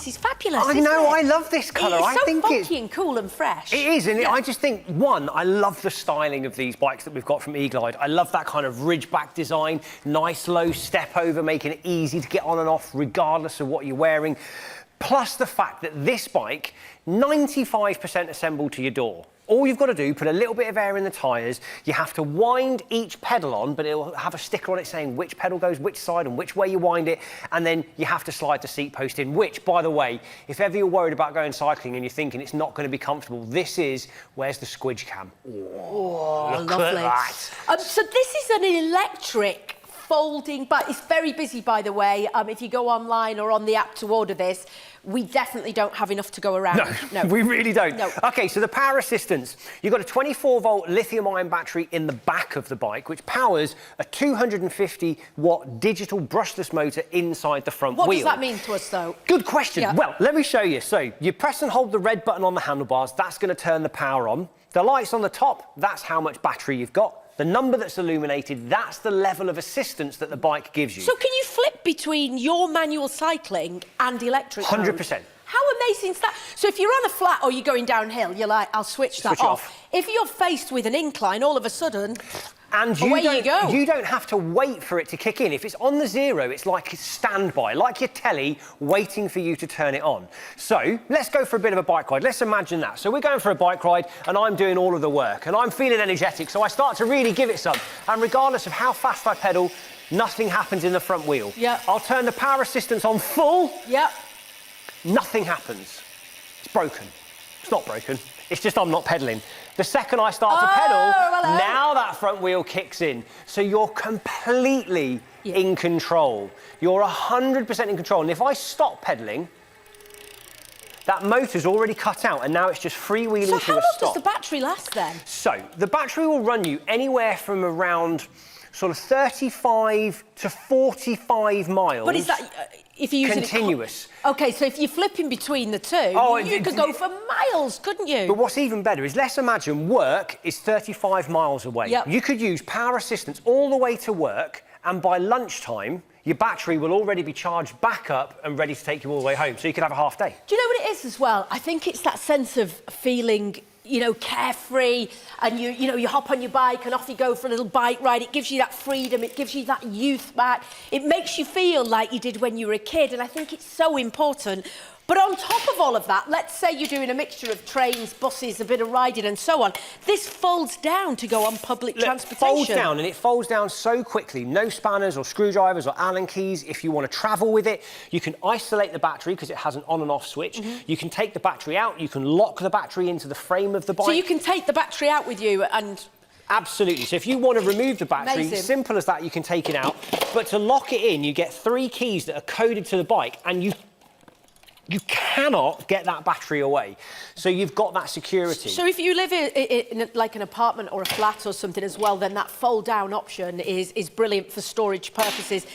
is fabulous, I know, I love this colour. I think it's so funky and cool and fresh. It is, and I just think, one, I love the styling of these bikes that we've got from E-Glide. I love that kind of ridgeback design, nice low step over, making it easy to get on and off regardless of what you're wearing. Plus the fact that this bike, 95% assembled to your door. All you've got to do, put a little bit of air in the tyres, you have to wind each pedal on, but it'll have a sticker on it saying which pedal goes which side and which way you wind it, and then you have to slide the seat post in, which, by the way, if ever you're worried about going cycling and you're thinking it's not going to be comfortable, this is, where's the squidge cam? Oh, look lovely. At that. So this is an electric folding bike. It's very busy, by the way. If you go online or on the app to order this, we definitely don't have enough to go around. No, we really don't. No. OK, so the power assistance. You've got a 24-volt lithium-ion battery in the back of the bike, which powers a 250-watt digital brushless motor inside the front wheel. What does that mean to us, though? Good question. Yeah. Well, let me show you. So you press and hold the red button on the handlebars. That's going to turn the power on. The lights on the top, that's how much battery you've got. The number that's illuminated, that's the level of assistance that the bike gives you. So can you flip between your manual cycling and electric 100%. mode? How amazing is that? So if you're on a flat or you're going downhill, you're like, I'll switch that off. If you're faced with an incline, all of a sudden, away you go. You don't have to wait for it to kick in. If it's on the zero, it's like a standby, like your telly waiting for you to turn it on. So let's go for a bit of a bike ride. Let's imagine that. So we're going for a bike ride and I'm doing all of the work and I'm feeling energetic, so I start to really give it some. And regardless of how fast I pedal, nothing happens in the front wheel. Yeah. I'll turn the power assistance on full. Yeah. Nothing happens. It's broken. It's not broken. It's just I'm not pedalling. The second I start to pedal, now that front wheel kicks in. So you're completely in control. You're 100% in control. And if I stop pedalling, that motor's already cut out and now it's just freewheeling to a stop. So how long does the battery last then? So the battery will run you anywhere from around sort of 35 to 45 miles. But is that if you use continuous? OK, so if you're flipping between the two, you could go for miles, couldn't you? But what's even better is, let's imagine work is 35 miles away. Yep. You could use power assistance all the way to work, and by lunchtime, your battery will already be charged back up and ready to take you all the way home. So you could have a half day. Do you know what it is as well? I think it's that sense of feeling, you know, carefree, and you hop on your bike and off you go for a little bike ride. It gives you that freedom, it gives you that youth back. It makes you feel like you did when you were a kid, and I think it's so important. But on top of all of that, let's say you're doing a mixture of trains, buses, a bit of riding and so on. This folds down to go on public transportation. It folds down, and it folds down so quickly. No spanners or screwdrivers or Allen keys. If you want to travel with it, you can isolate the battery because it has an on and off switch. You can take the battery out. You can lock the battery into the frame of the bike. So you can take the battery out with you and... Absolutely. So if you want to remove the battery, simple as that, you can take it out. But to lock it in, you get 3 keys that are coded to the bike, and you cannot get that battery away. So you've got that security. So if you live in like an apartment or a flat or something as well, then that fold-down option is brilliant for storage purposes.